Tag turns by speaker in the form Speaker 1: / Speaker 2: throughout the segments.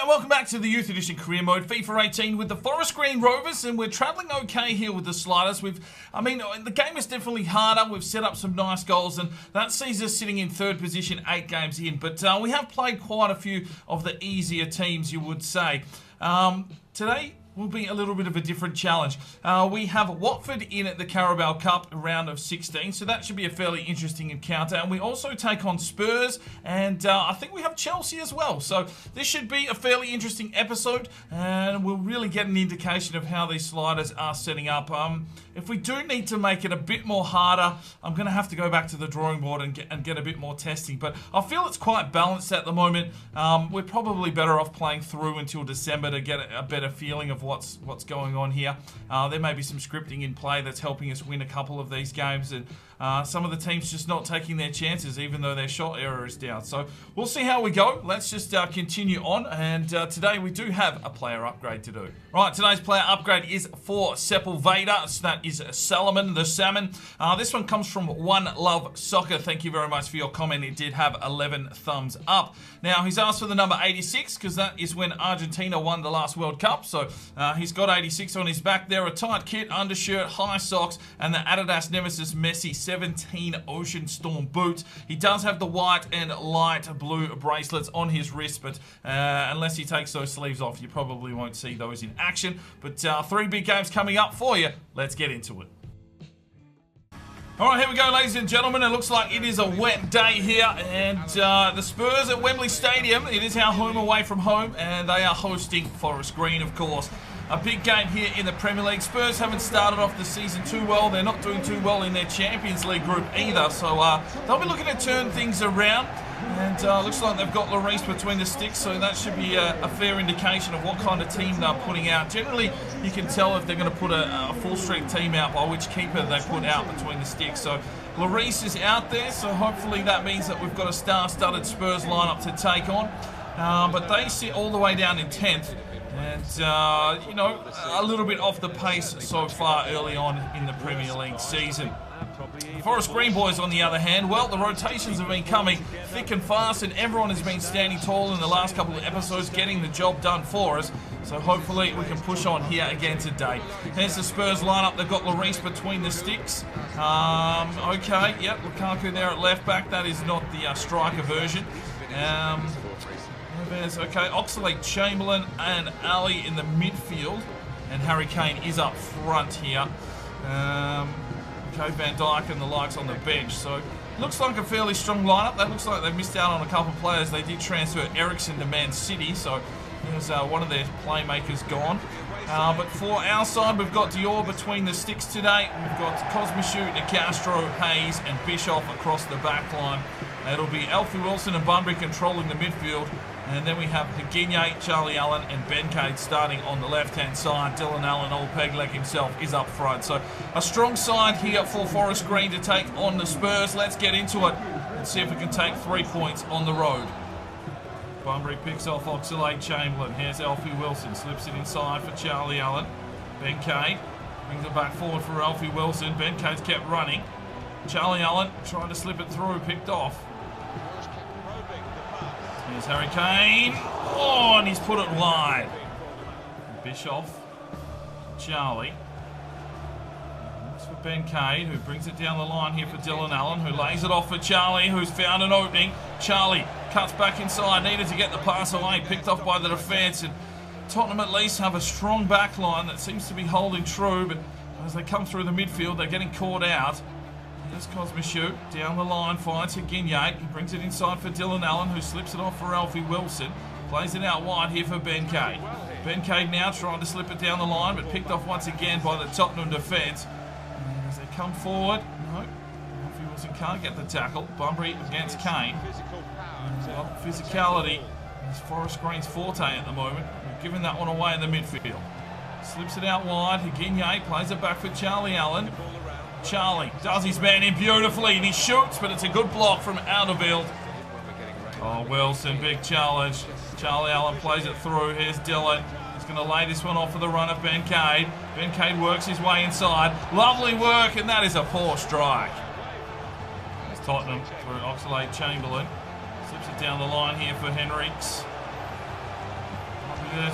Speaker 1: Welcome back to the Youth Edition Career Mode, FIFA 18 with the Forest Green Rovers, and we're travelling okay here with the sliders. The game is definitely harder. We've set up some nice goals, and that sees us sitting in third position 8 games in. But we have played quite a few of the easier teams, you would say. Today will be a little bit of a different challenge. We have Watford in at the Carabao Cup round of 16, so that should be a fairly interesting encounter. And we also take on Spurs, and I think we have Chelsea as well. So this should be a fairly interesting episode, and we'll really get an indication of how these sliders are setting up. If we do need to make it a bit more harder, I'm going to have to go back to the drawing board and get a bit more testing. But I feel it's quite balanced at the moment. We're probably better off playing through until December to get a better feeling of what's going on here. There may be some scripting in play that's helping us win a couple of these games, and some of the teams just not taking their chances even though their shot error is down. So we'll see how we go. Let's just continue on, and today we do have a player upgrade to do. Right, today's player upgrade is for Sepulveda. So that is Salomon the Salmon. This one comes from One Love Soccer. Thank you very much for your comment. It did have 11 thumbs up. Now, he's asked for the number 86 because that is when Argentina won the last World Cup. So he's got 86 on his back there, a tight kit, undershirt, high socks, and the Adidas Nemesis Messi 17 Ocean Storm boots. He does have the white and light blue bracelets on his wrist, but unless he takes those sleeves off, you probably won't see those in action. But 3 big games coming up for you. Let's get into it. Alright, here we go, ladies and gentlemen. It looks like it is a wet day here, and the Spurs at Wembley Stadium. It is our home away from home, and they are hosting Forest Green, of course. A big game here in the Premier League. Spurs haven't started off the season too well. They're not doing too well in their Champions League group either, so they'll be looking to turn things around. And looks like they've got Lloris between the sticks, so that should be a fair indication of what kind of team they're putting out. Generally, you can tell if they're going to put a full-strength team out by which keeper they put out between the sticks. So Lloris is out there, so hopefully that means that we've got a star-studded Spurs lineup to take on. But they sit all the way down in 10th. And, you know, a little bit off the pace so far early on in the Premier League season. The Forest Green boys, on the other hand, well, the rotations have been coming thick and fast, and everyone has been standing tall in the last couple of episodes, getting the job done for us. So hopefully we can push on here again today. Here's the Spurs lineup. They've got Lloris between the sticks. Okay, yep, Lukaku there at left back. That is not the striker version. Okay, Oxlade-Chamberlain and Ali in the midfield, and Harry Kane is up front here. Okay, Van Dijk and the likes on the bench. So looks like a fairly strong lineup. That looks like they've missed out on a couple of players. They did transfer Eriksen to Man City, so there's one of their playmakers gone. But for our side, we've got Dior between the sticks today. We've got Cosmichu, De Castro, Hayes, and Bischoff across the back line. It'll be Alfie Wilson and Bunbury controlling the midfield. And then we have Higuiñe, Charlie Allen, and Ben Cade starting on the left-hand side. Dylan Allen, old Pegleg himself, is up front. So a strong side here for Forest Green to take on the Spurs. Let's get into it and see if we can take 3 points on the road. Bunbury picks off Oxlade-Chamberlain. Here's Alfie Wilson, slips it inside for Charlie Allen. Ben Cade brings it back forward for Alfie Wilson. Ben Cade's kept running. Charlie Allen trying to slip it through, picked off. Here's Harry Kane. Oh, and he's put it wide. Bischoff. Charlie. Looks for Ben Cade, who brings it down the line here for Dylan Allen, who lays it off for Charlie, who's found an opening. Charlie cuts back inside, needed to get the pass away, picked off by the defence. And Tottenham at least have a strong back line that seems to be holding true, but as they come through the midfield, they're getting caught out. Here's Cosmichu, down the line, finds Higuiñe. He brings it inside for Dylan Allen, who slips it off for Alfie Wilson. Plays it out wide here for Ben Cade. Ben Cade now trying to slip it down the line, but picked off once again by the Tottenham defence. And as they come forward, no, Alfie Wilson can't get the tackle. Bunbury against Kane. Well, physicality is Forest Green's forte at the moment. We've given that one away in the midfield. Slips it out wide. Higinye plays it back for Charlie Allen. Charlie does his man in beautifully and he shoots, but it's a good block from Outfield. Oh, Wilson, big challenge. Charlie Allen plays it through. Here's Dylan. He's going to lay this one off for the run of Ben Cade. Ben Cade works his way inside. Lovely work, and that is a poor strike. There's Tottenham through Oxlade-Chamberlain. Slips it down the line here for Henriques.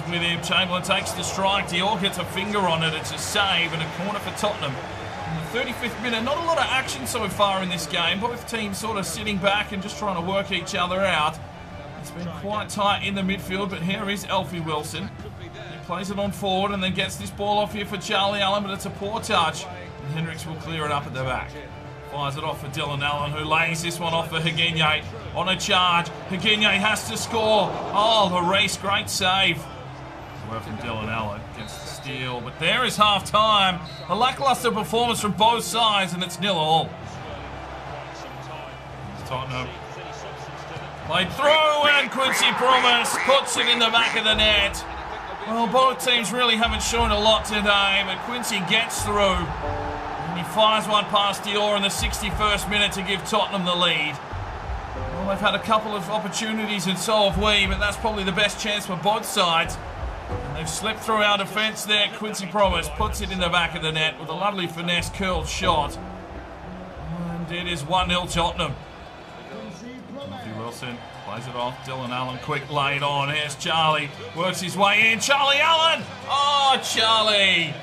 Speaker 1: With him, Chamberlain takes the strike. Dior gets a finger on it. It's a save and a corner for Tottenham. In the 35th minute, not a lot of action so far in this game. Both teams sort of sitting back and just trying to work each other out. It's been quite tight in the midfield, but here is Alfie Wilson. He plays it on forward and then gets this ball off here for Charlie Allen, but it's a poor touch. And Hendricks will clear it up at the back. Fires it off for Dylan Allen, who lays this one off for Higinye. On a charge, Higinye has to score. Oh, the race, great save. Work from Dylan Allen, gets the steal, but there is half-time. A lackluster performance from both sides, and it's 0-0. Tottenham played through, and Quincy Promise puts it in the back of the net. Well, both teams really haven't shown a lot today, but Quincy gets through. And he fires one past Dior in the 61st minute to give Tottenham the lead. Well, they've had a couple of opportunities, and so have we, but that's probably the best chance for both sides. And they've slipped through our defence there. Quincy Promise puts it in the back of the net with a lovely finesse curled shot. And it is 1-0 Tottenham. Alfie Wilson plays it off. Dylan Allen, quick laid on. Here's Charlie. Works his way in. Charlie Allen! Oh, Charlie!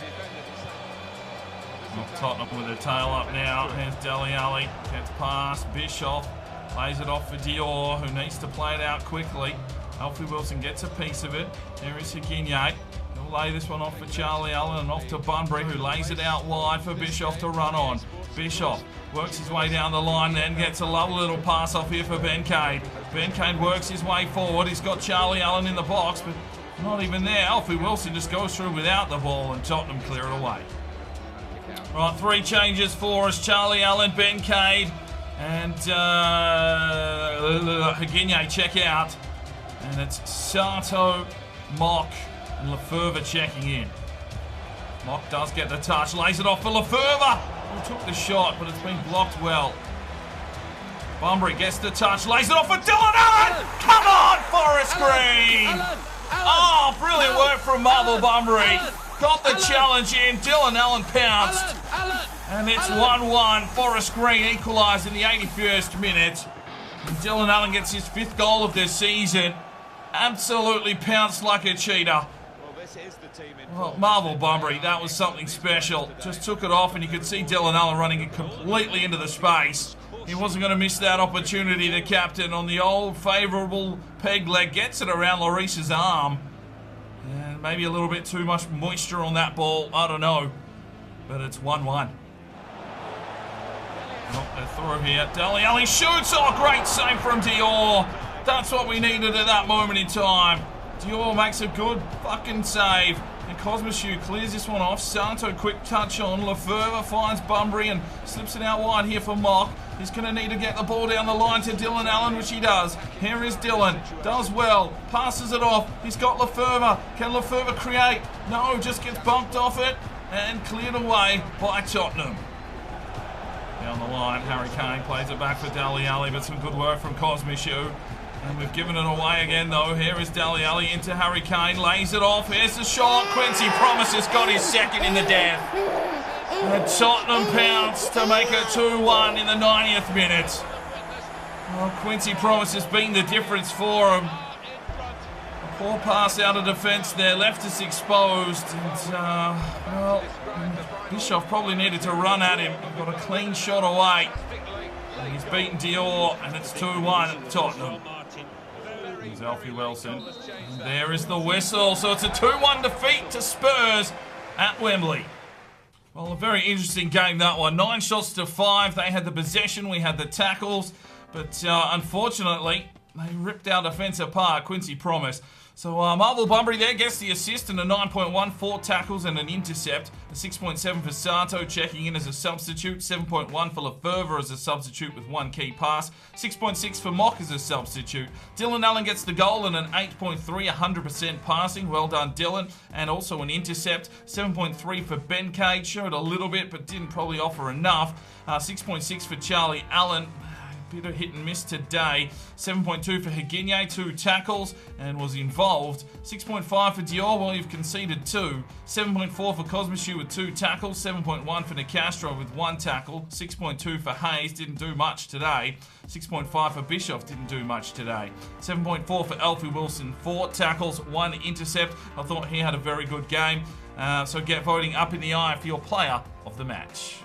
Speaker 1: Tottenham with their tail up now. Here's Dele Alli. Gets past Bischoff. Plays it off for Dior, who needs to play it out quickly. Alfie Wilson gets a piece of it. There is Higinye. He'll lay this one off for Charlie Allen and off to Bunbury, who lays it out wide for Bischoff to run on. Bischoff works his way down the line, then gets a lovely little pass off here for Ben Cade. Ben Cade works his way forward. He's got Charlie Allen in the box, but not even there. Alfie Wilson just goes through without the ball, and Tottenham clear it away. Right, 3 changes for us. Charlie Allen, Ben Cade, and Higinye check out. And it's Sato, Mock, and Lefebvre checking in. Mock does get the touch, lays it off for Lefebvre, who took the shot, but it's been blocked well. Bunbury gets the touch, lays it off for Dylan Allen! Come on, Forest Green! Oh, brilliant work from Marvel Bunbury. Got the challenge in, Dylan Allen pounced. And it's 1-1, Forest Green equalised in the 81st minute. And Dylan Allen gets his 5th goal of the season. Absolutely pounced like a cheetah. Well, Marvel Bunbury, that was something special. Just took it off and you could see Dylan Allen running it completely into the space. He wasn't going to miss that opportunity. The captain on the old favourable peg leg gets it around Lloris's arm. And maybe a little bit too much moisture on that ball. I don't know. But it's 1-1. Oh, they're through here. Dele Alli shoots. Oh, great save from Dior. That's what we needed at that moment in time. Dior makes a good fucking save. And Cosmichu clears this one off. Santo, quick touch on. Lefebvre finds Bunbury and slips it out wide here for Mock. He's going to need to get the ball down the line to Dylan Allen, which he does. Here is Dylan. Does well. Passes it off. He's got Lefebvre. Can Lefebvre create? No, just gets bumped off it and cleared away by Tottenham. Down the line, Harry Kane plays it back for Dele Alli, but some good work from Cosmichu. And we've given it away again, though. Here is Dele Alli into Harry Kane, lays it off. Here's the shot. Quincy Promise has got his 2nd in the death. And Tottenham pounced to make it 2-1 in the 90th minute. Well, Quincy Promise has been the difference for him. A poor pass out of defence there, left us exposed. And, well, Bischoff probably needed to run at him. He got a clean shot away. And he's beaten Dior, and it's 2-1 Tottenham. Here's Alfie Wilson. And there is the whistle. So it's a 2-1 defeat to Spurs at Wembley. Well, a very interesting game, that one. 9 shots to 5. They had the possession. We had the tackles. But unfortunately, they ripped our defence apart. Quincy Promise So Marvel Bunbury there gets the assist and a 9.1, 4 tackles and an intercept. A 6.7 for Sato checking in as a substitute. 7.1 for Lefevre as a substitute with 1 key pass. 6.6 for Mock as a substitute. Dylan Allen gets the goal and an 8.3, 100% passing. Well done, Dylan. And also an intercept. 7.3 for Ben Cage. Showed a little bit but didn't probably offer enough. 6.6 for Charlie Allen. Bit of hit and miss today. 7.2 for Higuinye, 2 tackles and was involved. 6.5 for Dior, well, you've conceded 2. 7.4 for Cosmichu with 2 tackles. 7.1 for Nicastro with 1 tackle. 6.2 for Hayes, didn't do much today. 6.5 for Bischoff, didn't do much today. 7.4 for Alfie Wilson, 4 tackles, 1 intercept. I thought he had a very good game. So get voting up in the eye for your player of the match.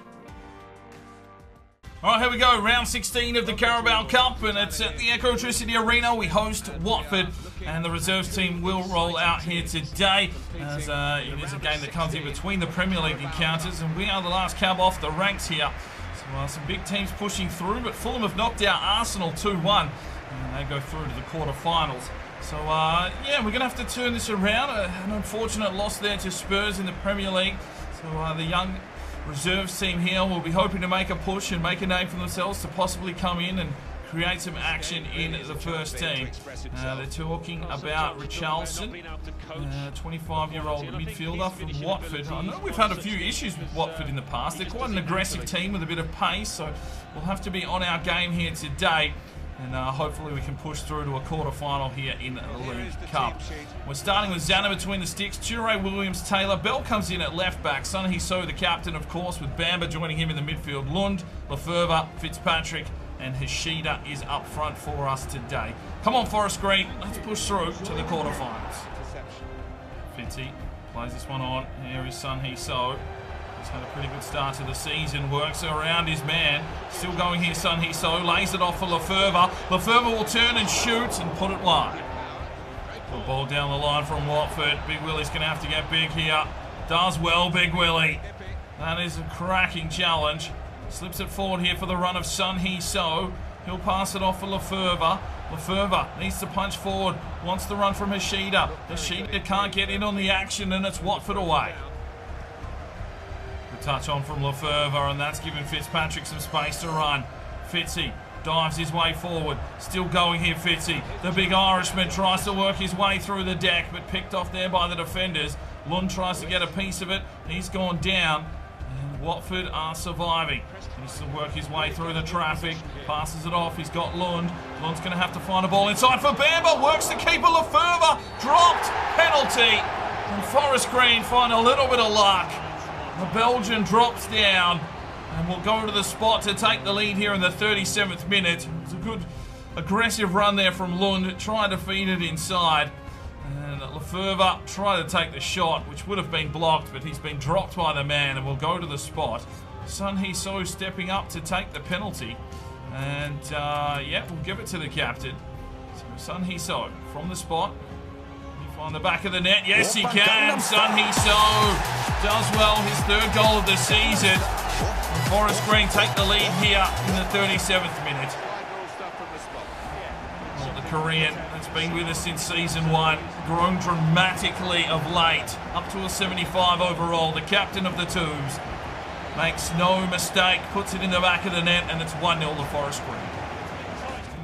Speaker 1: All right, here we go. Round 16 of the Carabao Cup, and it's at the Ecotricity Arena. We host Watford, and the reserves team will roll out here today, as it is a game that comes in between the Premier League encounters, and we are the last cab off the ranks here. So some big teams pushing through, but Fulham have knocked out Arsenal 2-1, and they go through to the quarterfinals. So, yeah, we're going to have to turn this around. An unfortunate loss there to Spurs in the Premier League. So the young reserves team here will be hoping to make a push and make a name for themselves to possibly come in and create some action in the first team. They're talking about Richarlison, 25-year-old midfielder from Watford. I know we've had a few issues with Watford in the past. They're quite an aggressive team with a bit of pace, so we'll have to be on our game here today. And hopefully we can push through to a quarter-final here in the League Cup. We're starting with Zana between the sticks. Toure, Williams, Taylor. Bell comes in at left-back. Son Heso, the captain, of course, with Bamba joining him in the midfield. Lund, Lefevre, Fitzpatrick, and Hashida is up front for us today. Come on, Forest Green. Let's push through to the quarter-finals. Fitzy plays this one on. Here is Son Heso. He's had a pretty good start to the season. Works around his man. Still going here, Son Heso. Lays it off for Lefevre. Lefevre will turn and shoot and put it wide. Good ball down the line from Watford. Big Willie's going to have to get big here. Does well, Big Willie. That is a cracking challenge. Slips it forward here for the run of Son Heso. He'll pass it off for Lefevre. Lefevre needs to punch forward. Wants the run from Hashida. Hashida can't get in on the action, and it's Watford away. Touch on from Lefevre, and that's giving Fitzpatrick some space to run. Fitzy dives his way forward. Still going here, Fitzy. The big Irishman tries to work his way through the deck, but picked off there by the defenders. Lund tries to get a piece of it. He's gone down, and Watford are surviving. He needs to work his way through the traffic. Passes it off. He's got Lund. Lund's going to have to find a ball inside for Bamba. Works the keeper, Lefevre. Dropped. Penalty. And Forest Green find a little bit of luck. The Belgian drops down and will go to the spot to take the lead here in the 37th minute. It was a good aggressive run there from Lund, trying to feed it inside. And Lefevre tried to take the shot, which would have been blocked, but he's been dropped by the man and will go to the spot. Son Heso stepping up to take the penalty. And yeah, we'll give it to the captain. So Son Heso from the spot. On the back of the net, yes he can. Son Heso does well, his 3rd goal of the season. And Forest Green take the lead here in the 37th minute. Well, the Korean that's been with us since season 1, grown dramatically of late, up to a 75 overall. The captain of the Twos makes no mistake, puts it in the back of the net, and it's 1-0 to Forest Green.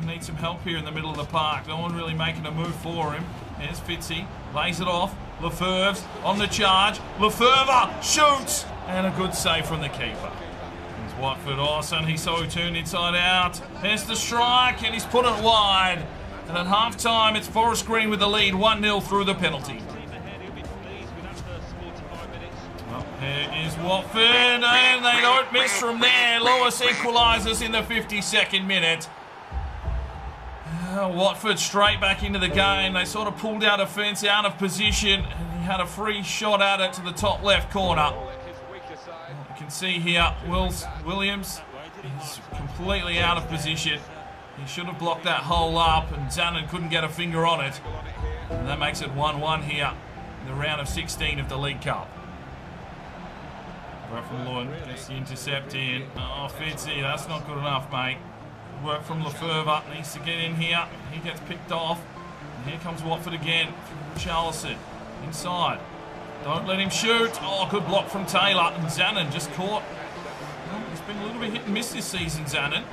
Speaker 1: Need some help here in the middle of the park. No one really making a move for him. There's Fitzy, lays it off. Lefevre's on the charge. Lefevre shoots, and a good save from the keeper. There's Watford. Oh, Son Heso turned inside out. There's the strike, and he's put it wide. And at half-time, it's Forest Green with the lead, 1-0 through the penalty. Well, here is Watford, and they don't miss from there. Lewis equalises in the 52nd minute. Watford straight back into the game. They sort of pulled out a fence out of position, and he had a free shot at it to the top left corner. You can see here, Williams is completely out of position. He should have blocked that hole up, and Zanin couldn't get a finger on it. And that makes it 1-1 here in the round of 16 of the League Cup. Work from Lund, gets the intercept in. Oh, Fitzy, that's not good enough, mate. Work from Lefevre, needs to get in here. He gets picked off. And here comes Watford again. Charlison inside. Don't let him shoot. Oh, good block from Taylor. And Zanin just caught. Well, he's been a little bit hit and miss this season, Zanin.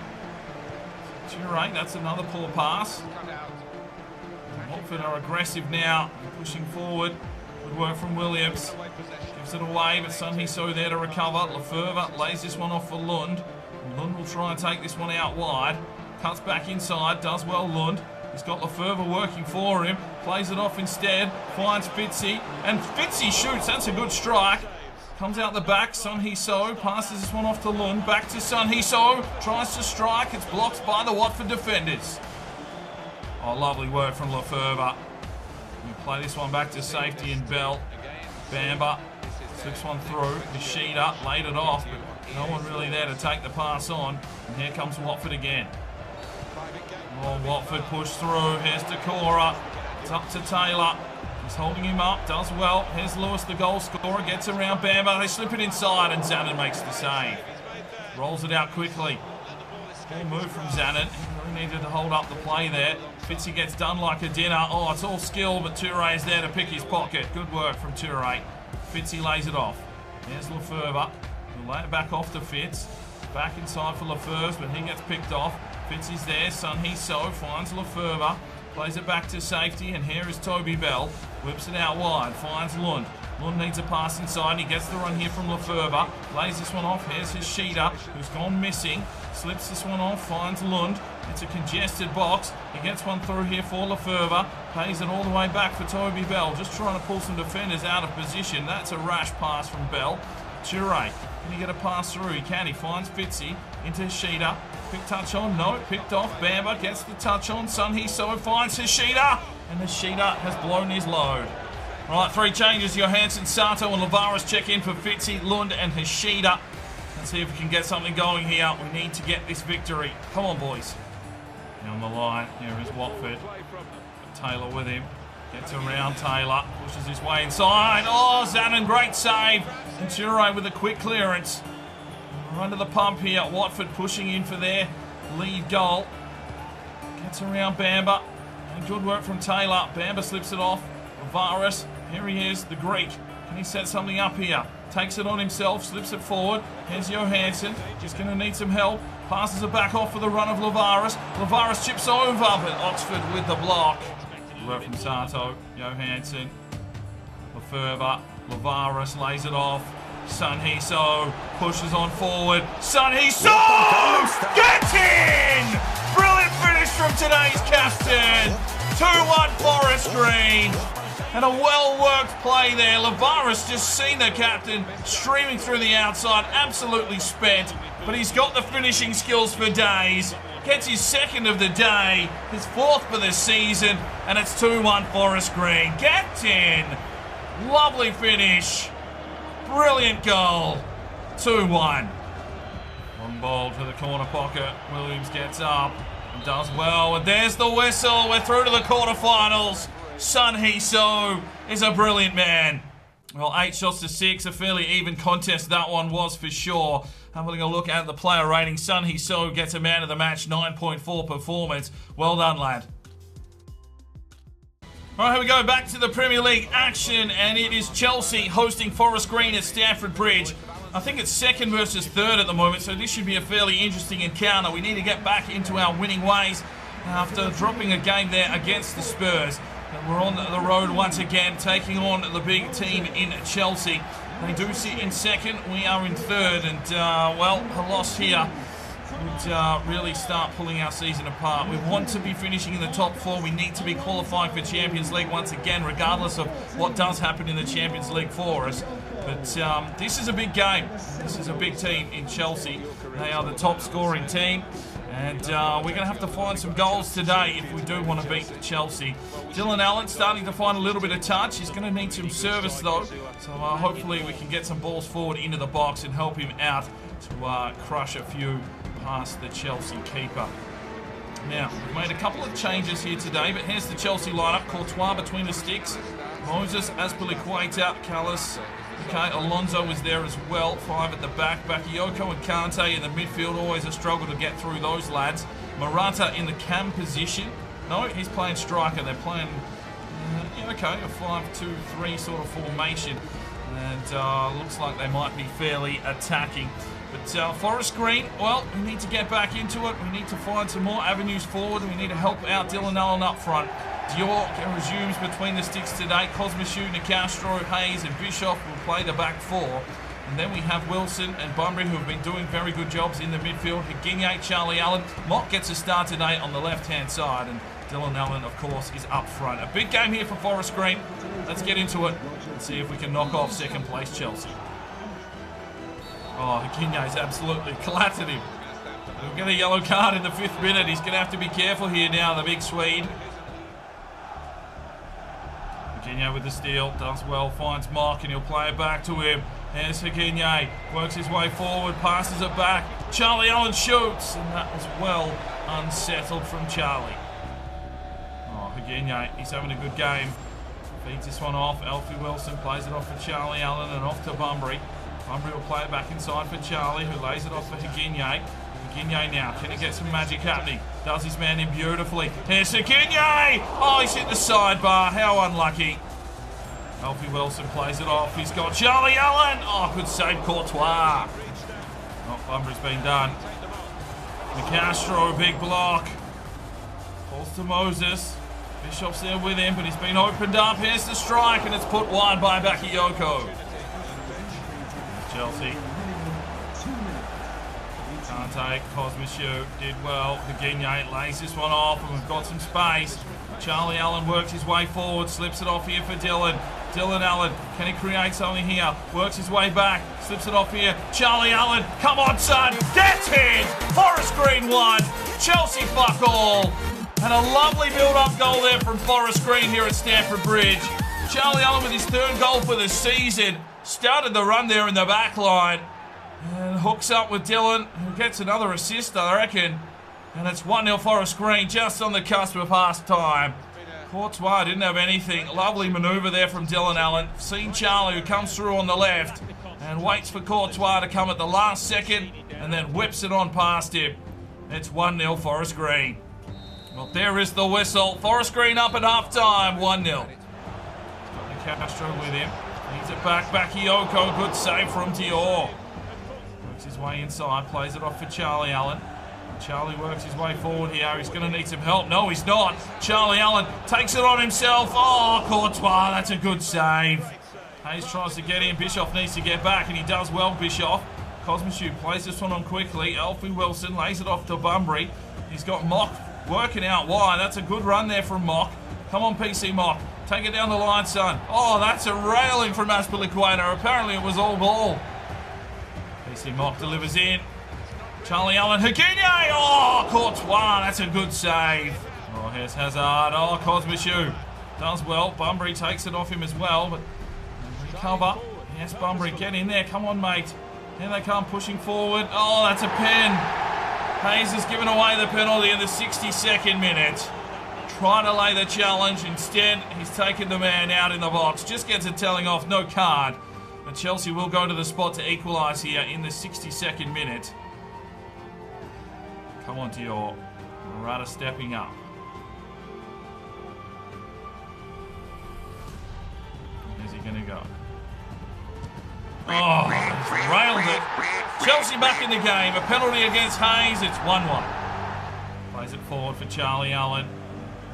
Speaker 1: Right, that's another poor pass. Watford are aggressive now, pushing forward. Good work from Williams. Gives it away, but Sunhee So there to recover. Lefebvre lays this one off for Lund. Lund will try and take this one out wide. Cuts back inside, does well Lund. He's got Lefebvre working for him. Plays it off instead, finds Fitzy. And Fitzy shoots, that's a good strike. Comes out the back, Sunhee So passes this one off to Lund. Back to Sunhee So, tries to strike. It's blocked by the Watford defenders. Oh, lovely work from Lefebvre. We play this one back to safety and Bell. Bamba slips one through. Nishida laid it off, but no one really there to take the pass on. And here comes Watford again. Oh, Watford push through. Here's Decorah. It's up to Taylor. He's holding him up, does well. Here's Lewis, the goal scorer, gets around Bamba. They slip it inside and Zanin makes the save. Rolls it out quickly. Poor move from Zanin. He really needed to hold up the play there. Fitzy gets done like a dinner. Oh, it's all skill, but Toure is there to pick his pocket. Good work from Toure. Fitzy lays it off. There's Lefebvre. He'll lay it back off to Fitz. Back inside for Lefebvre, but he gets picked off. Fitzy's there. Sunhee So finds Lefebvre. Plays it back to safety, and here is Toby Bell. Whips it out wide, finds Lund. Lund needs a pass inside. He gets the run here from Lefebvre. Lays this one off. Here's Hishida, who's gone missing. Slips this one off, finds Lund. It's a congested box. He gets one through here for Lefebvre. Pays it all the way back for Toby Bell. Just trying to pull some defenders out of position. That's a rash pass from Bell. Toure, can he get a pass through? He can. He finds Fitzy into Hishida. Quick touch on. No, picked off. Bamba gets the touch on. Sunhee So finds Hishida. And Hishida has blown his load. All right, 3 changes. Johansson, Sato and Lavares check in for Fitzy, Lund and Hishida. Let's see if we can get something going here. We need to get this victory. Come on, boys. Down the line. Here is Watford. Taylor with him. Gets around Taylor. Pushes his way inside. Oh, Zanin, great save. And Toure with a quick clearance. We're under the pump here. Watford pushing in for their lead goal. Gets around Bamba. And good work from Taylor. Bamba slips it off. Lavares. Here he is, the Greek. Can he set something up here? Takes it on himself, slips it forward. Here's Johansson. Just going to need some help. Passes it back off for the run of Lavares. Lavares chips over, but Oxford with the block. Good work from Sato. Johansson. Lefebvre. Lavares lays it off. Sunhee So pushes on forward. Sunhee So gets in! Brilliant finish from today's captain. 2-1 Forest Green. And a well-worked play there. Lavares just seen the captain streaming through the outside, absolutely spent. But he's got the finishing skills for days. Gets his 2nd of the day, his 4th for the season, and it's 2-1 Forest Green. Captain! Lovely finish. Brilliant goal. 2-1. One ball to the corner pocket. Williams gets up and does well. And there's the whistle. We're through to the quarterfinals. Sunhee So is a brilliant man. Well, 8 shots to 6. A fairly even contest that one was for sure. Having a look at the player rating. Sunhee So gets a man of the match. 9.4 performance. Well done, lad. All right, here we go, back to the Premier League action, and it is Chelsea hosting Forest Green at Stamford Bridge. I think it's 2nd versus 3rd at the moment, so this should be a fairly interesting encounter. We need to get back into our winning ways after dropping a game there against the Spurs. And we're on the road once again, taking on the big team in Chelsea. They do sit in 2nd, we are in 3rd, and well, a loss here would really start pulling our season apart. We want to be finishing in the top 4. We need to be qualifying for Champions League once again, regardless of what does happen in the Champions League for us. But this is a big game. This is a big team in Chelsea. They are the top scoring team. And we're going to have to find some goals today if we do want to beat Chelsea. Dylan Allen starting to find a little bit of touch. He's going to need some service though. So hopefully we can get some balls forward into the box and help him out to crush a few past the Chelsea keeper. Now, we've made a couple of changes here today, but here's the Chelsea lineup. Courtois between the sticks. Moses, Azpilicueta, Callas. Okay, Alonso is there as well. 5 at the back. Bakayoko and Kante in the midfield. Always a struggle to get through those lads. Morata in the cam position. No, he's playing striker. They're playing, yeah, okay, a 5-2-3 sort of formation. And looks like they might be fairly attacking. But Forest Green, well, we need to get back into it. We need to find some more avenues forward. We need to help out Dylan Allen up front. Dior resumes between the sticks today. Cosmichu, Nicastro, Hayes and Bischoff will play the back four. And then we have Wilson and Bunbury, who have been doing very good jobs in the midfield. Higigne, Charlie Allen. Mock gets a start today on the left-hand side. And Dylan Allen, of course, is up front. A big game here for Forest Green. Let's get into it and see if we can knock off second place Chelsea. Oh, Higigne's absolutely collapsed him. He'll get a yellow card in the 5th minute. He's going to have to be careful here now, the big Swede. Higigne with the steal, does well, finds Mark, and he'll play it back to him. There's Higigne, works his way forward, passes it back. Charlie Allen shoots, and that was well unsettled from Charlie. Oh, Higigne, he's having a good game. Feeds this one off. Alfie Wilson plays it off for Charlie Allen and off to Bunbury. Bunbury will play it back inside for Charlie, who lays it off for Higigne. Higigne now, can he get some magic happening? Does his man in beautifully. Here's Higigne! Oh, he's hit the sidebar. How unlucky. Alfie Wilson plays it off. He's got Charlie Allen. Oh, good save, Courtois. Oh, Bunbury's been done. Nicastro, big block. Falls to Moses. Bischoff's there with him, but he's been opened up. Here's the strike, and it's put wide by Bakayoko. Chelsea. Can't take. Cosmichu did well. Higigne lays this one off, and we've got some space. Charlie Allen works his way forward, slips it off here for Dylan. Dylan Allen, can he create something here? Works his way back, slips it off here. Charlie Allen, come on son, gets in! Forest Green 1, Chelsea fuck all. And a lovely build-up goal there from Forest Green here at Stamford Bridge. Charlie Allen with his 3rd goal for the season. Started the run there in the back line. And hooks up with Dylan, who gets another assist, I reckon. And it's 1-0 Forest Green, just on the cusp of half time. Courtois didn't have anything. Lovely manoeuvre there from Dylan Allen. Seen Charlie, who comes through on the left and waits for Courtois to come at the last second and then whips it on past him. It's 1-0 Forest Green. Well, there is the whistle. Forest Green up at half time, 1-0. He's got Nicastro with him. Needs it back, Bakayoko. Good save from Dior. Works his way inside, plays it off for Charlie Allen. Charlie works his way forward here. He's going to need some help. No, he's not. Charlie Allen takes it on himself. Oh, Courtois, that's a good save. Hayes tries to get in. Bischoff needs to get back, and he does well, Bischoff. Cosmichu plays this one on quickly. Alfie Wilson lays it off to Bunbury. He's got Mock working out wide. That's a good run there from Mock. Come on, PC Mock. Take it down the line, son. Oh, that's a railing from Azpilicueta. Apparently it was all ball. PC Mock delivers in. Charlie Allen, Higigne! Oh, Courtois, that's a good save. Oh, here's Hazard. Oh, Cosmichu does well. Bunbury takes it off him as well, but recover. Yes, Bunbury, get in there. Come on, mate. Here they come, pushing forward. Oh, that's a pen. Hayes has given away the penalty in the 62nd minute. Trying to lay the challenge. Instead, he's taken the man out in the box. Just gets it telling off, no card. But Chelsea will go to the spot to equalise here in the 62nd minute. Come on, Dior. Murata stepping up. Where's he going to go? Oh, he's railed it. Chelsea back in the game. A penalty against Hayes. It's 1-1. Plays it forward for Charlie Allen.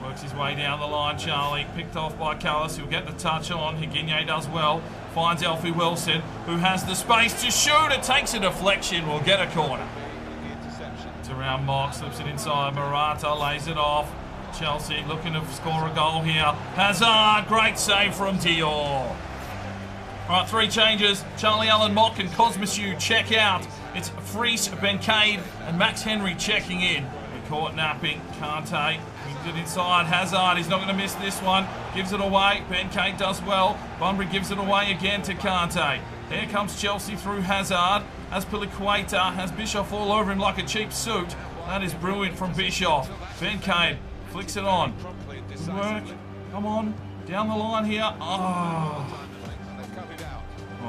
Speaker 1: Works his way down the line, Charlie. Picked off by Callis. He'll get the touch on. Higigne does well. Finds Alfie Wilson, who has the space to shoot. It takes a deflection. We'll get a corner. Around Mock, slips it inside. Murata lays it off. Chelsea looking to score a goal here. Hazard, great save from Dior. All right, 3 changes. Charlie Allen, Mock and Cosmichu check out. It's Fries, Bencade and Max Henry checking in. We're caught napping. Kante brings it inside. Hazard, he's not going to miss this one. Gives it away. Bencade does well. Bunbury gives it away again to Kante. Here comes Chelsea through Hazard. Azpilicueta has Bischoff all over him like a cheap suit. That is brilliant from Bischoff. Bencade flicks it on. Good work. Come on. Down the line here. Oh,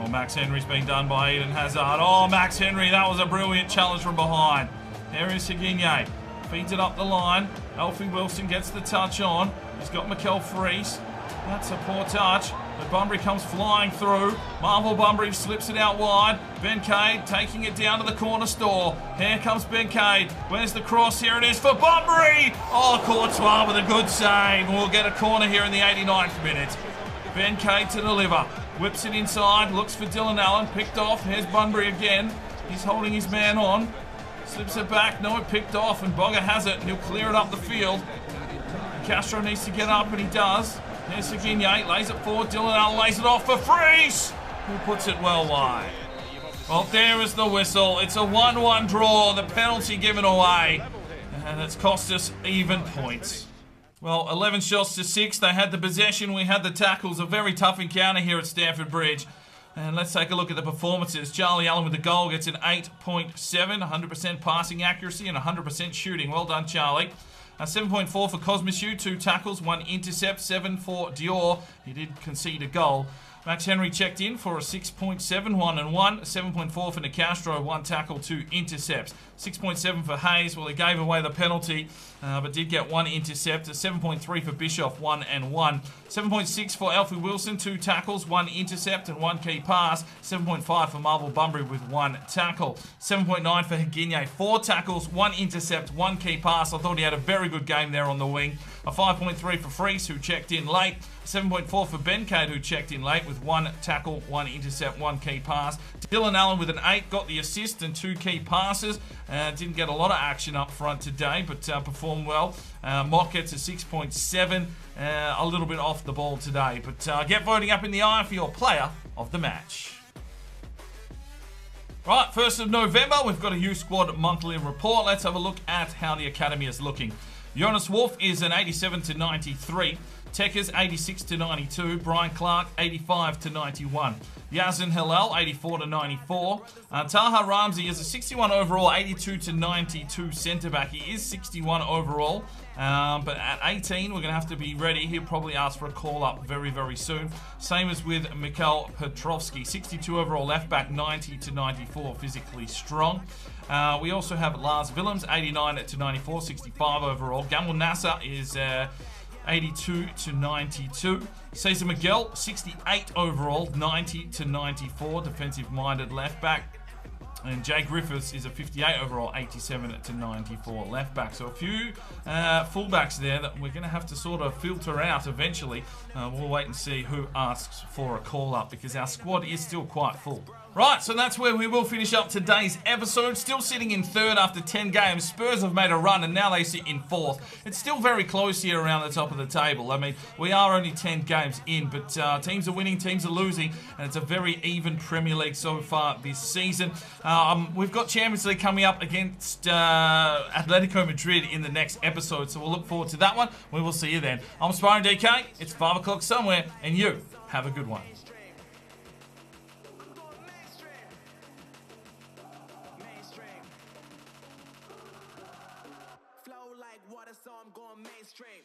Speaker 1: Max Henry's been done by Eden Hazard. Oh, Max Henry, that was a brilliant challenge from behind. There is Higigne. Feeds it up the line. Alfie Wilson gets the touch on. He's got Mikel Fries. That's a poor touch. But Bunbury comes flying through. Marvel Bunbury slips it out wide. Ben Cade taking it down to the corner store. Here comes Ben Cade. Where's the cross? Here it is for Bunbury. Oh, Courtois with a good save. We'll get a corner here in the 89th minute. Ben Cade to deliver. Whips it inside. Looks for Dylan Allen. Picked off. Here's Bunbury again. He's holding his man on. Slips it back. No, it picked off. And Bogger has it. And he'll clear it up the field. Castro needs to get up, and he does. Here's Seguinye, lays it forward. Dylan Allen lays it off for Fries, who puts it well wide. Well, there is the whistle. It's a 1-1 draw. The penalty given away. And it's cost us even points. Well, 11 shots to 6. They had the possession. We had the tackles. A very tough encounter here at Stamford Bridge. And let's take a look at the performances. Charlie Allen with the goal gets an 8.7, 100% passing accuracy and 100% shooting. Well done, Charlie. 7.4 for Cosmichu, 2 tackles, 1 intercept, 7 for Dior. He did concede a goal. Max Henry checked in for a 6.7, 1 and 1. 7.4 for Nicastro, 1 tackle, 2 intercepts. 6.7 for Hayes. Well, he gave away the penalty, but did get 1 intercept. A 7.3 for Bischoff, 1 and 1. 7.6 for Alfie Wilson, 2 tackles, 1 intercept and 1 key pass. 7.5 for Marvel Bunbury with 1 tackle. 7.9 for Higuinye, 4 tackles, 1 intercept, 1 key pass. I thought he had a very good game there on the wing. A 5.3 for Fries, who checked in late. 7.4 for Ben Cade, who checked in late with 1 tackle, 1 intercept, 1 key pass. Dylan Allen with an 8, got the assist and 2 key passes. Didn't get a lot of action up front today, but performed well. Mott gets a 6.7, a little bit off the ball today. But get voting up in the eye for your player of the match. Right, 1st of November, we've got a youth squad monthly report. Let's have a look at how the academy is looking. Jonas Wolf is an 87 to 93. Tekers 86 to 92. Brian Clark 85 to 91. Yazin Hillel 84 to 94. Taha Ramsey is a 61 overall, 82 to 92 centre back. He is 61 overall, but at 18 we're going to have to be ready. He'll probably ask for a call up very, very soon. Same as with Mikhail Petrovsky, 62 overall left back, 90 to 94, physically strong. We also have Lars Willems, 89 to 94, 65 overall. Gamal Nasser is 82 to 92. Cesar Miguel, 68 overall, 90 to 94, defensive-minded left back. And Jay Griffiths is a 58 overall, 87 to 94 left back. So a few fullbacks there that we're going to have to sort of filter out eventually. We'll wait and see who asks for a call-up because our squad is still quite full. Right, so that's where we will finish up today's episode. Still sitting in 3rd after 10 games. Spurs have made a run and now they sit in 4th. It's still very close here around the top of the table. I mean, we are only 10 games in, but teams are winning, teams are losing, and it's a very even Premier League so far this season. We've got Champions League coming up against Atletico Madrid in the next episode, so we'll look forward to that one. We will see you then. I'm Sparring DK. It's 5 o'clock somewhere, and you have a good one.
Speaker 2: Flow like water, so I'm going mainstream.